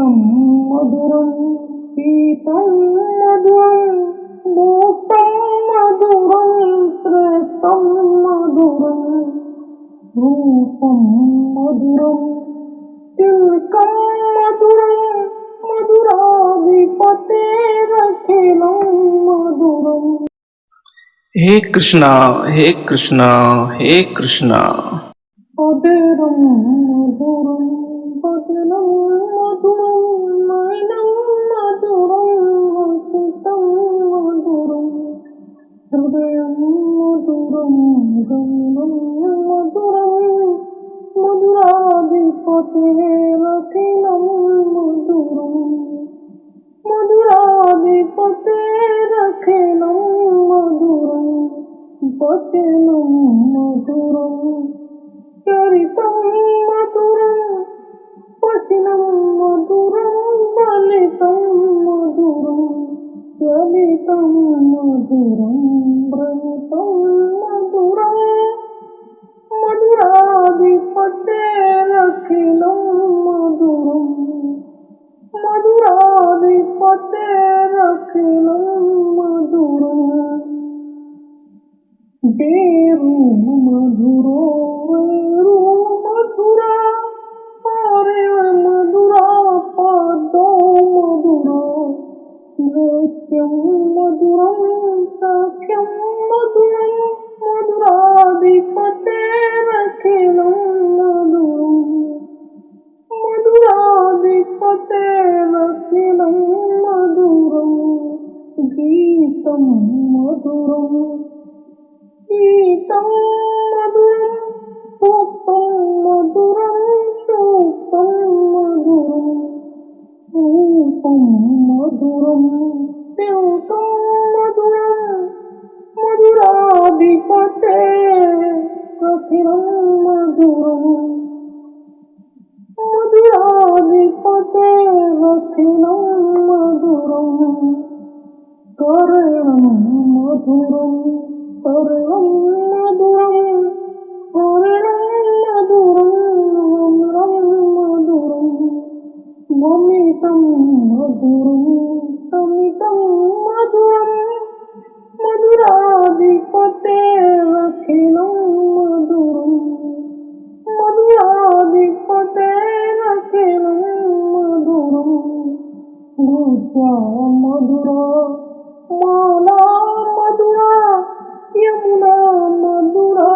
गीतं मधुरं गीतं मधुरं भूतं मधुरं श्रेष्ठं मधुरं रूपं मधुरं तिलकं मधुरं मधुराधिपतेरखिलं मधुरम्। हे कृष्णा हे कृष्णा हे कृष्णा। अधेरं मधुरं बदनं मधुरं नयनं मधुरं वसितं मधुरं हृदयं मधुरं गमनं मधुरं मधुराधिपतेरखिलं मधुरं मधुराधिपतेरखिलं मधुरं वचनं मधुरं चरितं मधुरं वचनं मधुरं ललितं मधुरं ललितं मधुरं भ्रमितं मधुरं मधुराधिपतेरखिलं मधुरं मधुराधिपतेरखिलं मधुरम्। देवो मधुरो वैरो मधुरा हरे मधुरा पादो मधुरो नृत्यं मधुरं सख्यं मधुरं मधुराधिपतेरखिलं मधुरं मधुराधिपतेरखिलं मधुरं गीतं मधुरं गीतं मधुरं भूतं मधुरं सूक्तं मधुरं रूपं मधुरं तिलकं मधुरं मधुराधिपतेरखिलं मधुरं मधुराधिपतेरखिलं मधुरं कर्णं मधुरं कर्णं मधुरं कर्णं मधुरं नम्रं मधुरं ममितं मधुरं समितं मधुरं मधुराधिपतेरखिलं मधुरं मधुराधिपतेरखिलं मधुरं भूत्वा मधुरा माला मधुरा यमुना मधुरा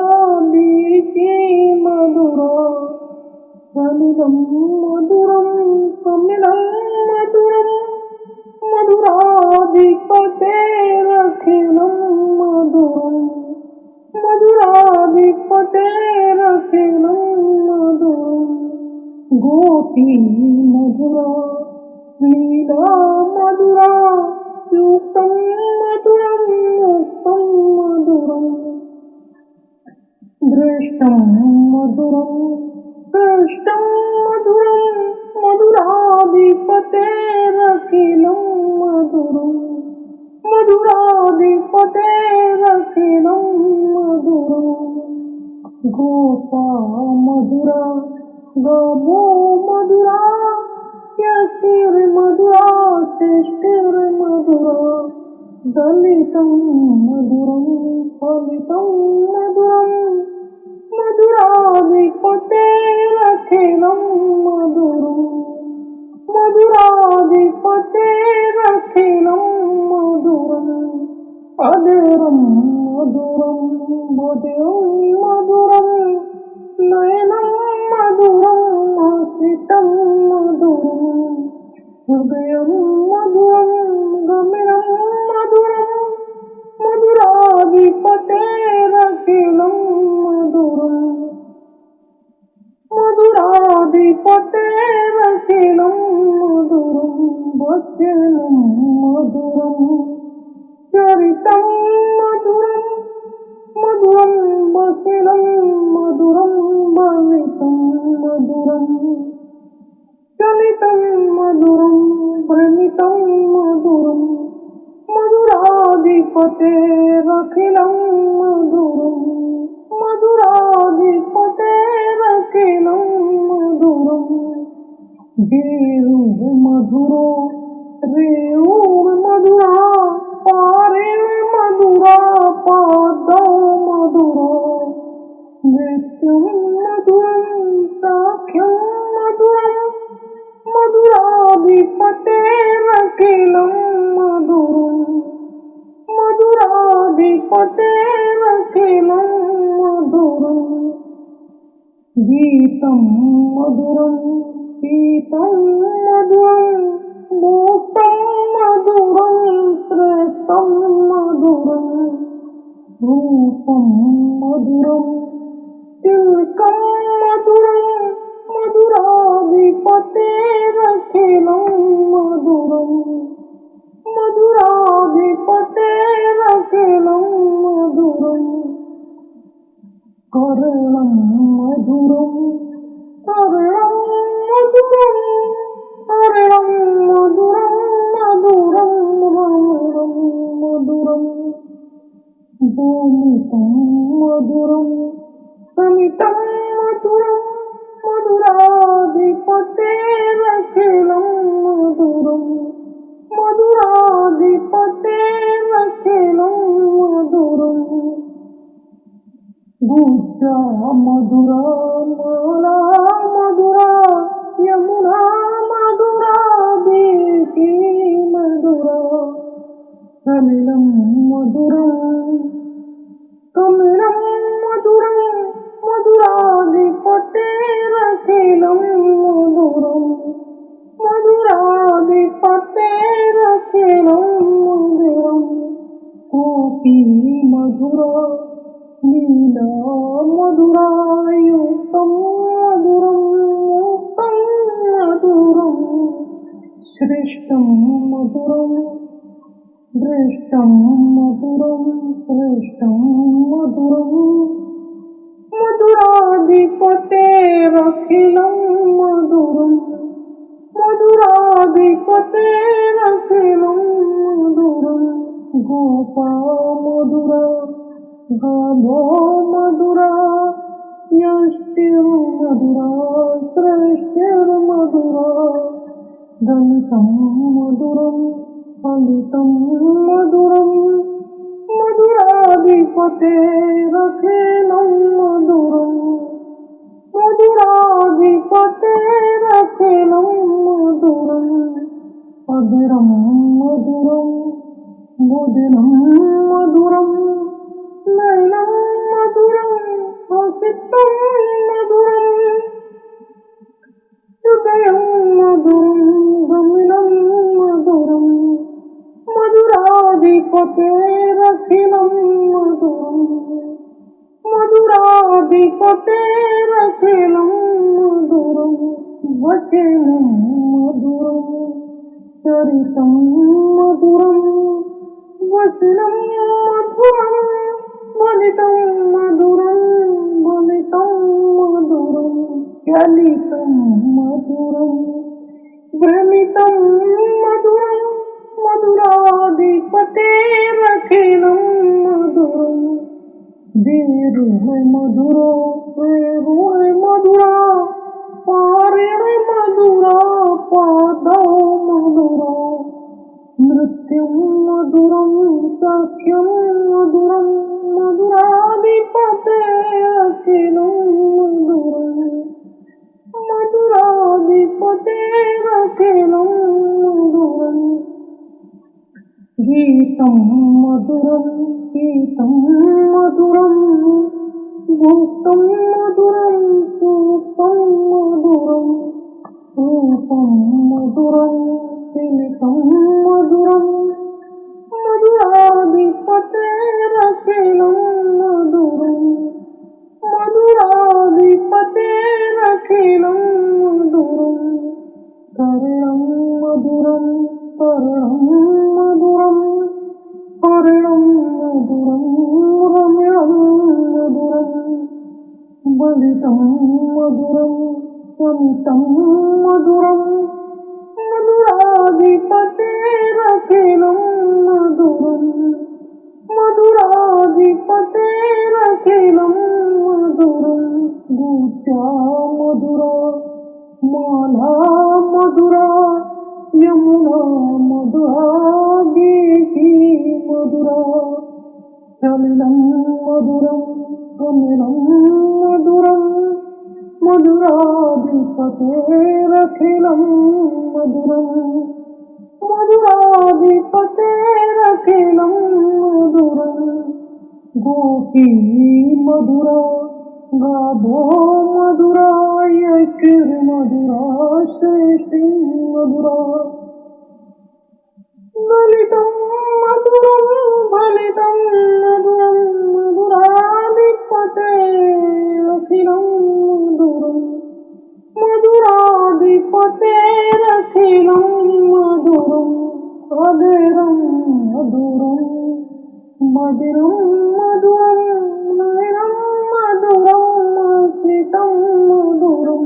बीची मधुरा सलिलं मधुरं कमलं मधुरं मधुराधिपतेरखिलं मधुरं मधुराधिपतेरखिलं मधुरं गोपी मधुरा लीला मधुरा युक्तं मधुरं मुक्तं मधुरं दृष्टं मधुरं श्रेष्ठं मधुरं मधुराधिपतेरखिलं मधुरं मधुराधिपतेरखिलं मधुरं गोपा मधुरा गो मधुरा यशिर्मधुरा शिष्टिर्मधुरा दलितं मधुरं फलितं मधुरं मधुराधिपतेरखिलं मधुरं मधुराधिपतेरखिलं मधुरम् अधेरं मधुरं मधुरं मधुरं नयनं मधुरं आश्रितं मधुरं हृदयं मधुरं गमनं मधुरं मधुराधिपतेरखिलं मधुरं मधुराधिपतेरखिलं मधुरं वचनं मधुरं चरितं मधुरं मधुरं वचनं मधुरं भ्रमितं मधुरं चलितं मधुरं भ्रमितं मधुरं मधुराधिपतेरखिलं मधुरं मधुराधिपतेरखिलं मधुरं गेरु मधुरो रेऊर मधुरा पारेण मधुरा पादौ मधुरो नृत्यं मधुरं साख्यं मधुरं मधुराधिपतेरखिलं मधुरं मधुराधिपतेरखिलं मधुरम् गीतं मधुरं गीतं मधुरं भूतं मधुरं श्रेष्ठं मधुरं रूपं मधुरं तिलकं मधुरं मधुराधिपतेरखिलं मधुरं मधुराधिपतेरखिलं मधुरम् कर्णं मधुरं कर्णं मधुरं कर्णं मधुरं मधुरं रमणं मधुरं भूमितं मधुरं समितं मधुरं मधुराधिपतेरखिलं मधुरं मधुराधिपतेरखिलं मधुरम् गुज्जा मधुरा माला मधुरा यमुना मधुरा देवी मधुरा सलिलं मधुरं कमलं मधुरं मधुराधिपतेरखिलं मधुरं मधुराधिपतेरखिलं मधुरं कोपी मधुरा लीला मधुरा युक्तं मधुरं युक्तं मधुरं श्रेष्ठं मधुरं दृष्टं मधुरं श्रेष्ठं मधुरं मधुराधिपतेरखिलं मधुरं मधुराधिपतेरखिलं मधुरं गोपा मधुरा गाभो मधुरा यष्टिर्मधुरा श्रेष्ठिर्मधुरा दलितं मधुरं फलितं मधुरं मधुराधिपतेरखिलं मधुरं मधुराधिपतेरखिलं मधुरं अधरं मधुरं भोजनं मधुरं नयनं मधुरं हसितं मधुरं हृदयं मधुरं गमनं मधुरं मधुराधिपतेरखिलं मधुरं मधुराधिपतेरखिलं मधुरं वचनं मधुरं चरितं मधुरं वसनं मधुरं वलितं मधुरं वलितं मधुरं चलितं मधुरं भ्रमितं मधुरं मधुराधिपतेरखिलं मधुरं देरुः मधुरो प्रेरुः मधुरा पारेण मधुरा पादौ मधुरा नृत्यं मधुरं साख्यं मधुरं मधुराधिपतेरखिलं मधुरं मधुराधिपतेरखिलं मधुरं गीतं मधुरं गीतं मधुरं भूतं मधुरं सूक्तं मधुरं रूपं मधुरं तिलकं मधुरं मधुराधिपतेरखिलं मधुरं मधुराधिपतेरखिलं मधुरं कर्णं मधुरं कर्णं मधुरं कर्णं मधुरं रम्यं मधुरं बलितं मधुरं समितं मधुरं मधुराधिपतेरखिलं मधुरं मधुराधिपतेरखिलं मधुरं गुज्जा मधुरा माला यमुना मधुरा गीति मधुरा सलिलं मधुरं कमलं मधुरं मधुराधिपतेरखिलं मधुरं मधुराधिपतेरखिलं मधुरं गोपी मधुरा गाभो मधुरा यक्षिर्मधुरा श्रेष्ठी मधुरा ललितं मधुरं फलितं मधुरं मधुराधिपतेरखिलं मधुरं मधुराधिपतेरखिलं मधुरं अधीरं मधुरं मधुरं मधुरं नयनं मधुरं स्मितं मधुरं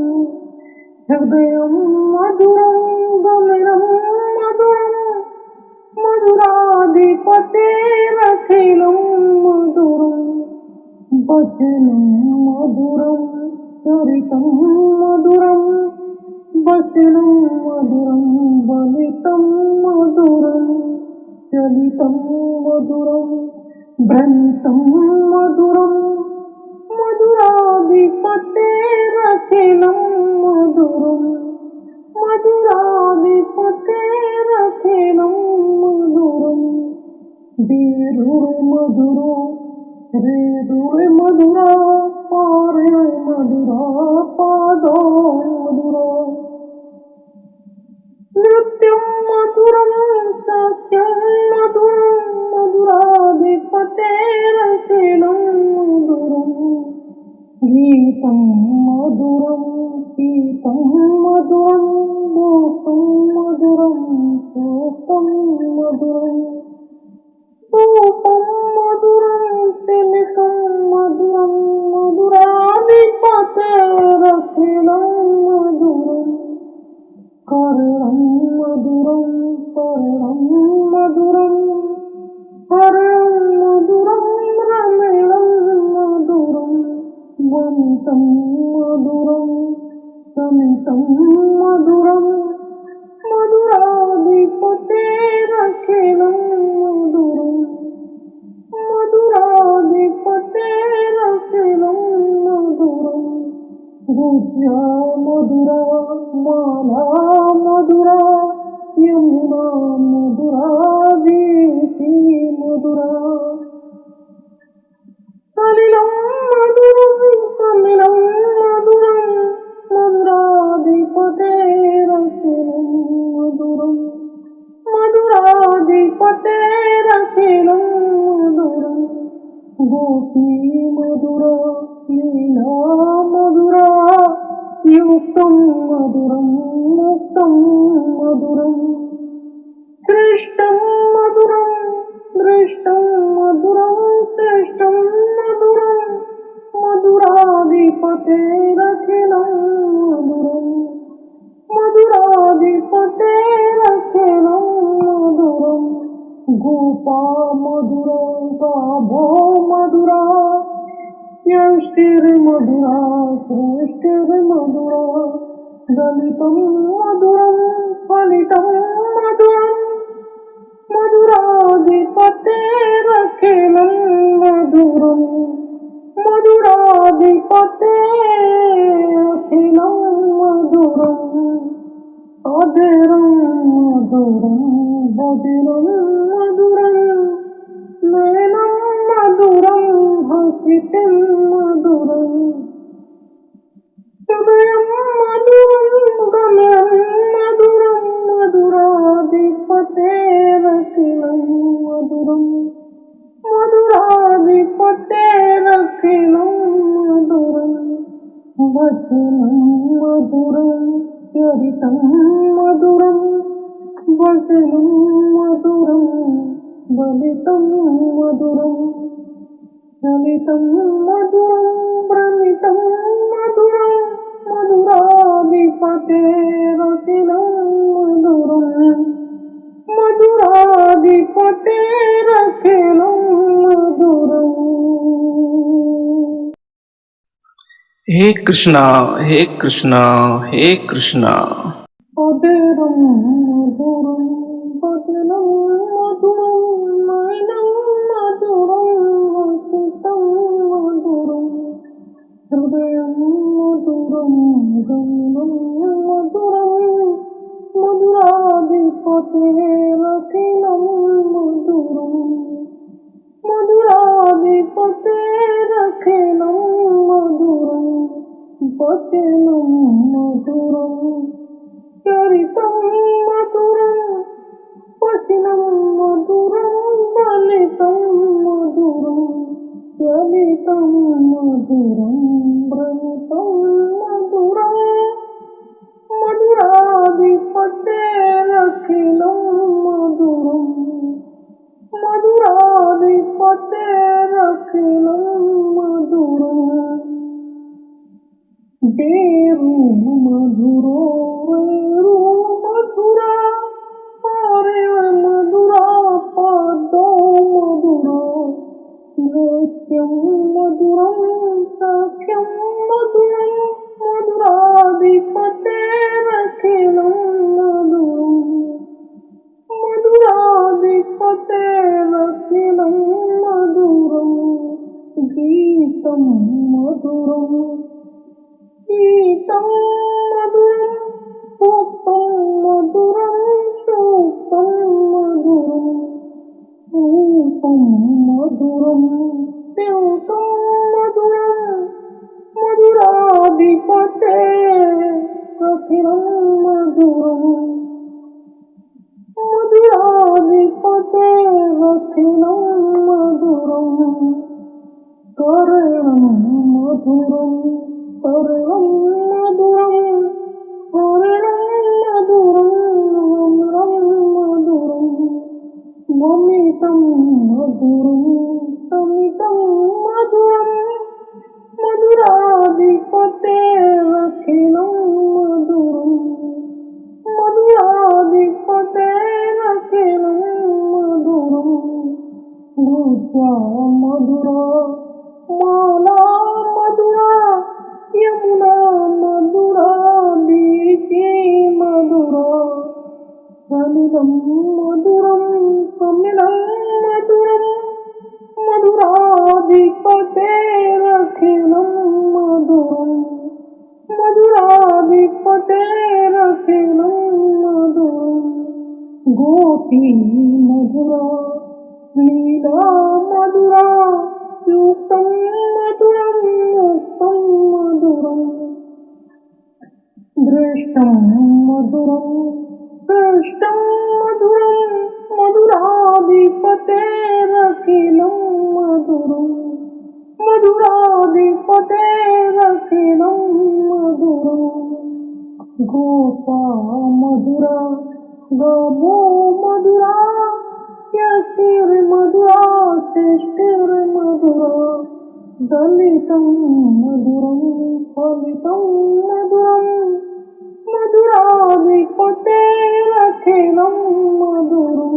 हृदयं मधुरं गमनं मधुरं मधुराधिपतेरखिलं मधुरं वचनं मधुरं चरितं मधुरं वचनं मधुरं बलितं मधुरं चलितं मधुरं भ्रमितं मधुरं मधुराधिपतेरखिलं मधुरं मधुराधिपतेरखिलं मधुरं धीरुर्मधुरो हृदुर्मधुरा पार्यमधुरा पादो मधुरा नृत्यं मधुरं सत्यं मधुरं मधुराधिपतेरखिलं मधुरं गीतं मधुरं गीतं मधुरं भूतं मधुरं सूक्तं मधुरं रूपं मधुरं तिलकं मधुरं मधुराधिपतेरखिलं मधुरं कर्णं मधुरं कर्णं मधुरं कर्णं मधुरं रमणं मधुरं वन्तं मधुरं समितं मधुरं मधुराधिपतेरखिलं मधुरं मधुराधिपतेरखिलं मधुरं गुज्या मधुरा माला मधुरा यमुना मधुरा गीति मधुरा सलिलं मधुरं कमलं मधुरं मधुराधिपतेरखिलं मधुरं मधुराधिपतेरखिलं मधुरं गोपी मधुरा लीला मधुरा युक्तं मधुरं मुक्तं मधुरं श्रेष्ठं मधुरं दृष्टं मधुरं श्रेष्ठं मधुरं मधुराधिपतेरखिलं मधुरं मधुराधिपतेरखिलं मधुरं गोपा मधुरा गाभो मधुरा यष्टिर्मधुरा श्रेष्ठिर्मधुरा दलितं मधुरं फलितं मधुरं मधुराधिपतेरखिलं मधुरं मधुराधिपतेरखिलं मधुरं अधीरं मधुरं बधिरं मधुरं नयनं मधुरं हसितं मधुरं हृदयं मधुरं गमनं मधुरं मधुराधिपतेरखिलं मधुरं मधुराधिपतेरखिलं मधुरं वचनं मधुरं चरितं मधुरं वचनं मधुरं बलितं मधुरं चलितं मधुरं भ्रमितं मधुरं मधुराधिपतेरखिलं मधुरं मधुराधिपतेरखिलं मधुरम्। हे कृष्णा हे कृष्णा हे कृष्णा। अधीरं मधुरं वचनं मधुरं नयनं मधुरं हसितं मधुरं हृदयं मधुरं गमनं मधुरं मधुराधिपतेरखिलं मधुरं मधुराधिपतेरखिलं मधुरं वचनं मधुरं चरितं मधुरं वचनं मधुरं ललितं मधुरं चलितं मधुरं भ्रमितं मधुरं मधुराधिपतेरखिलं मधुरं मधुराधिपतेरखिलं मधुरं देवो मधुरो वैरो मधुरा पारे मधुरा पादो मधुरो नृत्यं मधुरं साख्यं मधुरं मधुराधिपतेरखिलं मधुरं मधुराधिपतेरखिलं मधुरं गीतं मधुरं गीतं मधुरं सूक्तं मधुरं सूक्तं मधुरं रूपं मधुरं द्यूतं मधुरं मधुराधिपतेरखिलं मधुरं मधुराधिपतेरखिलं मधुरं कर्णं मधुरं कर्णं मधुरं कर्णं मधुरं नम्रं मधुरं ममितं मधुरं समितं मधुरं मधुराधिपतेरखिलं मधुरं मधुराधिपतेरखिलं मधुरं गुजा मधुरा माला मधुरा यमुना मधुरा बीची मधुरा सलिलं मधुरं कमलं मधुरं मधुराधिपतेरखिलं मधुरं मधुराधिपतेरखिलं मधुरं गोपी मधुरा लीला मधुरा युक्तं मधुरं मुक्तं मधुरं दृष्टं मधुरं सृष्टं मधुरं मधुराधिपतेरखिलं मधुरं मधुराधिपतेरखिलं मधुरं गोपा मधुरा गमो मधुरा यशिर्मधुरा शिष्टिर्मधुरा दलितं मधुरं फलितं मधुरं मधुराधिपतेरखिलं मधुरं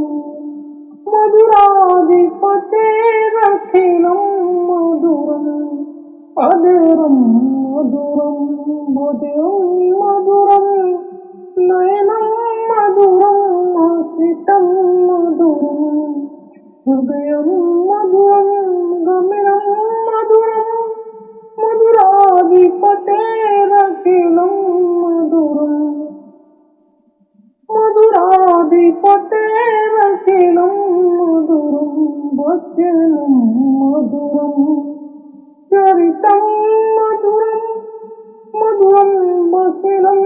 मधुराधिपतेरखिलं मधुरं अधरं मधुरं मधुरं मधुरं नयनं मधुरं हसितं मधुरं हृदयं मधुरं गमनं मधुरं मधुराधिपतेरखिलं मधुरं मधुराधिपतेरखिलं मधुरं वचनं मधुरं चरितं मधुरं मधुरं वचनं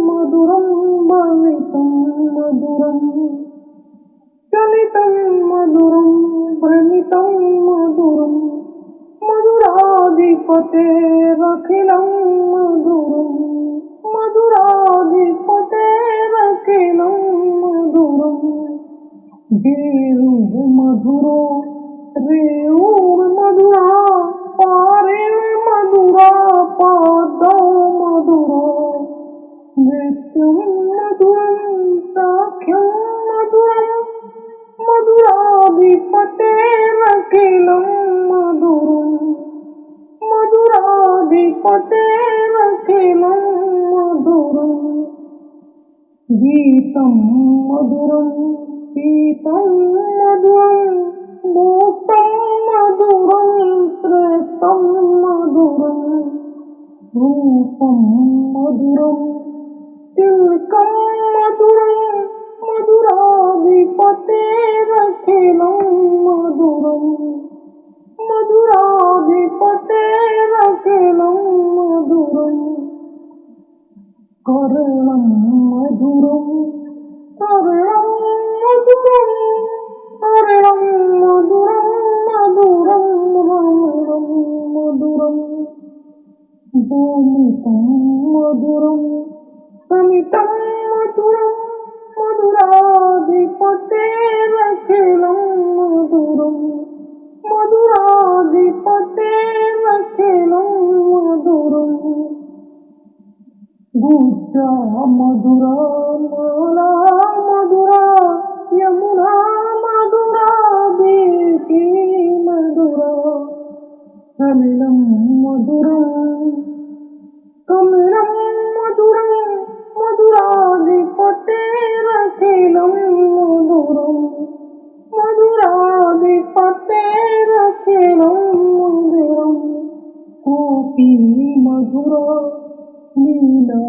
मधुरं भ्रमितं मधुरं चलितं मधुरं भ्रमितं मधुरं मधुराधिपतेरखिलं मधुरं मधुराधिपतेरखिलं मधुरं देवो मधुरो रेवुर्मधुरा पारेर्मधुरा पादौ मधुरो नृत्यं मधुरं साख्यं मधुरं मधुराधिपतेरखिलं मधुरं मधुराधिपतेरखिलं मधुरं गीतं मधुरं पीतं मधुरं भूतं मधुरं श्रेष्ठं मधुरं रूपं मधुरं तिलकं मधुरं मधुराधिपतेरखिलं मधुरं मधुराधिपतेरखिलं मधुरं कर्णं मधुरं कर्णं मधुरं कर्णं मधुरं मधुरं रमणं मधुरं भूमितं मधुरं समितं मधुरं मधुराधिपतेरखिलं मधुरं मधुराधिपतेरखिलं मधुरं गुज्जा मधुरा माला मधुरा यमुना मधुरा देवी मधुरा सलिलं मधुरं कमलं मधुरं मधुराधिपतेरखिलं मधुरं मधुराधिपतेरखिलं मधुरं गोपी मधुरा लीला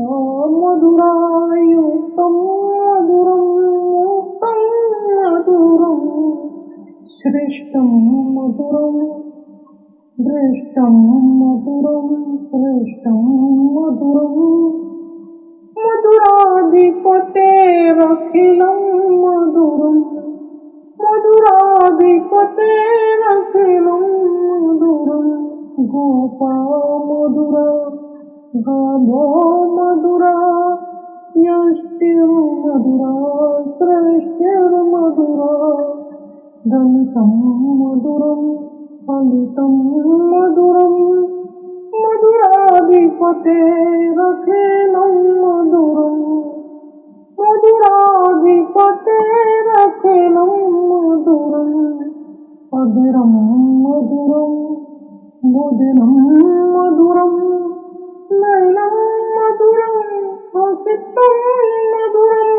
मधुरा युक्तं मधुरं मुक्तं मधुरं श्रेष्ठं मधुरं दृष्टं मधुरं श्रेष्ठं मधुरं मधुराधिपतेरखिलं मधुरं मधुराधिपतेरखिलं मधुरं गोपा मधुरा गाभो मधुरा यष्टिर्मधुरा श्रेष्ठिर्मधुरा दन्तं मधुरं फलितं मधुरं मधुराधिपतेरखिलं मधुरं मधुराधिपतेरखिलं मधुरं अधरं मधुरं मुदिनं मधुरं नयनं मधुरं हसितं मधुरं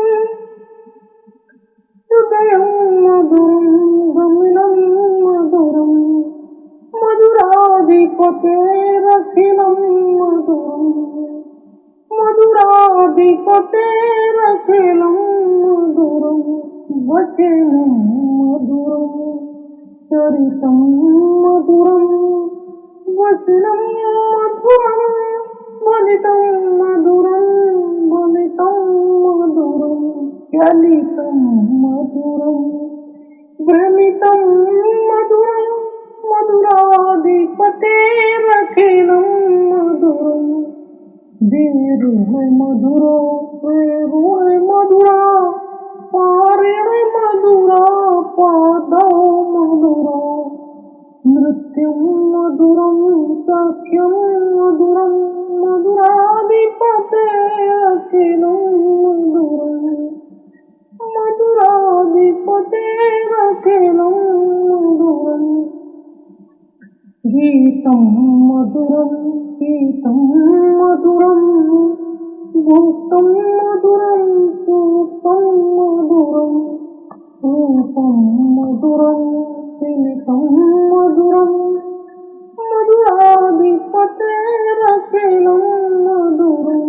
हृदयं मधुरं गमनं मधुरं मधुराधिपतेरखिलं मधुरं मधुराधिपतेरखिलं मधुरं वचनं मधुरं चरितं मधुरं वसनं मधुरं वलितं मधुरं वलितं मधुरं चलितं मधुरं भ्रमितं मधुरं मधुराधिपतेरखिलं मधुरं देरुः मधुरो वेरुः मधुरा पारिण मधुरा पादौ मधुरा नृत्यं मधुरं सख्यं मधुरं मधुराधिपतेरखिलं मधुरं मधुराधिपतेरखिलं मधुरं गीतं मधुरं गीतं मधुरं भूतं मधुरं सूक्तं मधुरं रूपं मधुरं तिलकं मधुरं मधुराधिपतेरखिलं मधुरं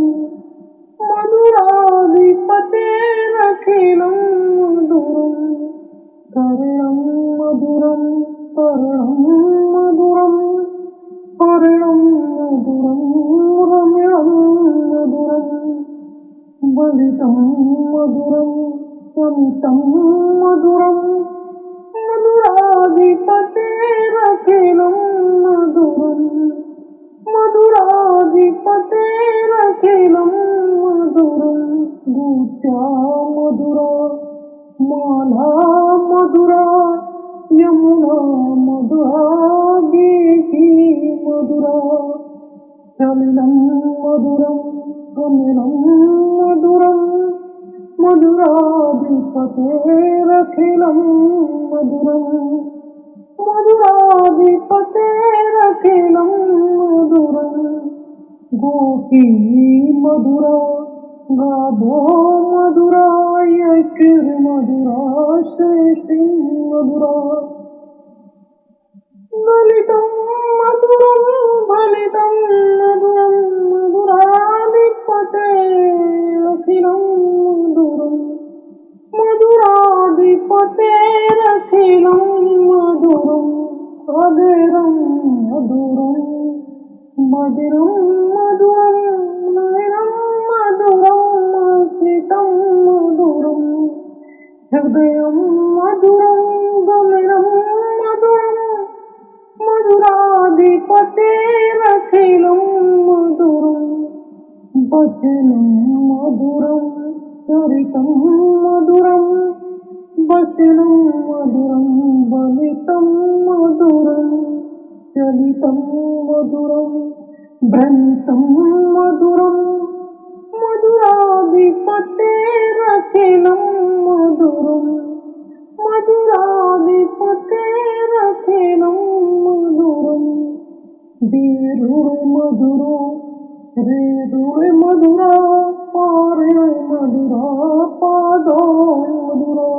मधुराधिपतेरखिलं मधुरं कर्णं मधुरं कर्णं मधुरं कर्णं मधुरं रम्यं मधुरं बलितं मधुरं समितं मधुरं मधुराधिपतेरखिलं मधुरं मधुराधिपतेरखिलं मधुरं गुज्जा मधुरा माला मधुरा यमुना मधुरा देवी मधुरा सलिलं मधुरं कमलं मधुरं मधुराधिपतेरखिलं मधुरं मधुराधिपतेरखिलं मधुरं गोपी मधुरा गाभो मधुरा यष्टिर्मधुरा सृष्टिं मधुरा ललितं मधुरं फलितं मधुरं मधुराधिपते अखिलं मधुरं मधुराधिपतेरखिलं मधुरं अधीरं मधुरं मधुरं मधुरं नयनं मधुरं स्मितं मधुरं हृदयं मधुरं गमनं मधुरं मधुराधिपतेरखिलं मधुरं वचनं मधुरं चरितं मधुरं वचनं मधुरं बलितं मधुरं चलितं मधुरं भ्रमितं मधुरं मधुराधिपतेरखिलं मधुरं मधुराधिपतेरखिलं मधुरं धीरुर्मधुरो हृदुर्मधुरा पार्यमधुरा पादो मधुरा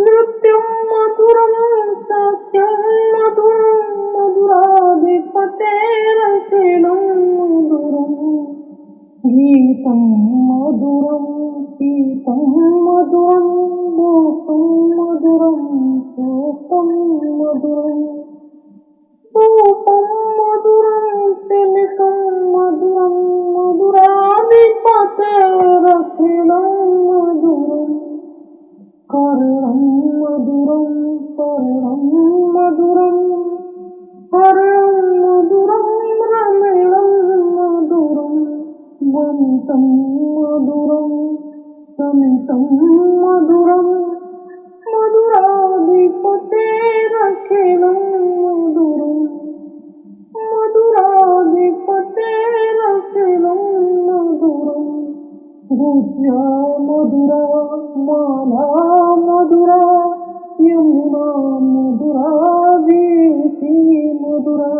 नृत्यं मधुरं सत्यं मधुरं मधुराधिपतेरखिलं मधुरं गीतं मधुरं गीतं मधुरं भूतं मधुरं सूक्तं मधुरं रूपं मधुरं तिलकं मधुरं मधुराधिपतेरखिलं मधुरं कर्णं मधुरं कर्णं मधुरं कर्णं मधुरं रमणं मधुरं वनितं मधुरं समितं मधुरं मधुराधिपतेरखिलं मधुरं मधुराधिपतेरखिलं मधुरं गुज्या मधुरा माला मधुरा यमुना मधुरा वीथी मधुरा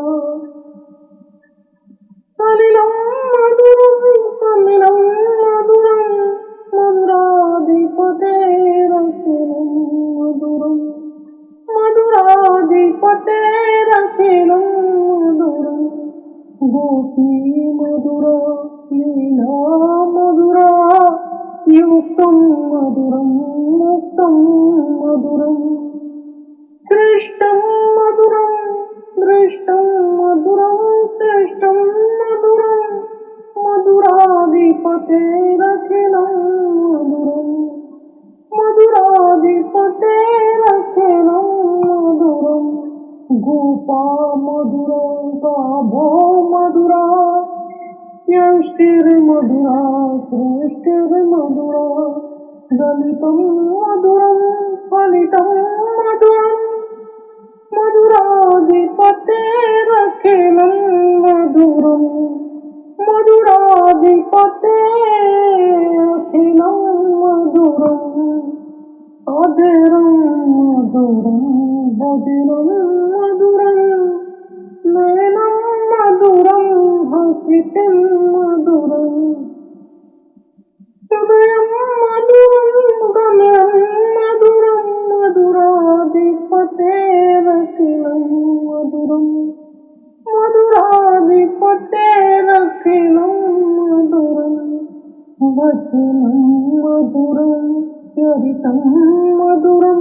सलिलं मधुरं कमलं मधुरं मधुराधिपतेरखिलं मधुरं मधुराधिपतेरखिलं मधुरं गोपी मधुरा लीला मधुरा युक्तं मधुरं मुक्तं मधुरं श्रेष्ठं मधुरं दृष्टं मधुरं श्रेष्ठं मधुरं मधुराधिपतेरखिलं मधुरं मधुराधिपतेरखिलं मधुरं गोपा मधुरा गाभो मधुरा यष्टिर्मधुरा सृष्टिर्मधुरा ललितं मधुरं फलितं मधुरं मधुराधिपतेरखिलं मधुरं मधुराधिपतेरखिलं मधुरं अधीरं मधुरं बधिरं मधुरं नयनं मधुरं हसितं मधुरं हृदयं मधुरं गमनं मधुरं मधुराधिपतेरखिलं मधुरं मधुराधिपतेरखिलं मधुरं वचनं मधुरं चरितं मधुरं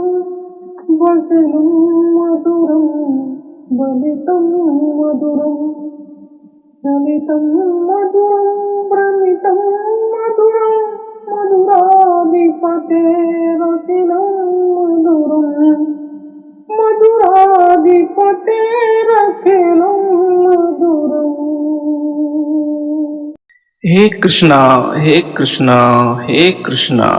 वचनं मधुरं बलितं मधुरं चलितं मधुरं भ्रमितं मधुरं मधुराधिपतेरखिलं मधुरं मधुराधिपतेरखिलं मधुरम्। हे कृष्णा हे कृष्णा हे कृष्णा।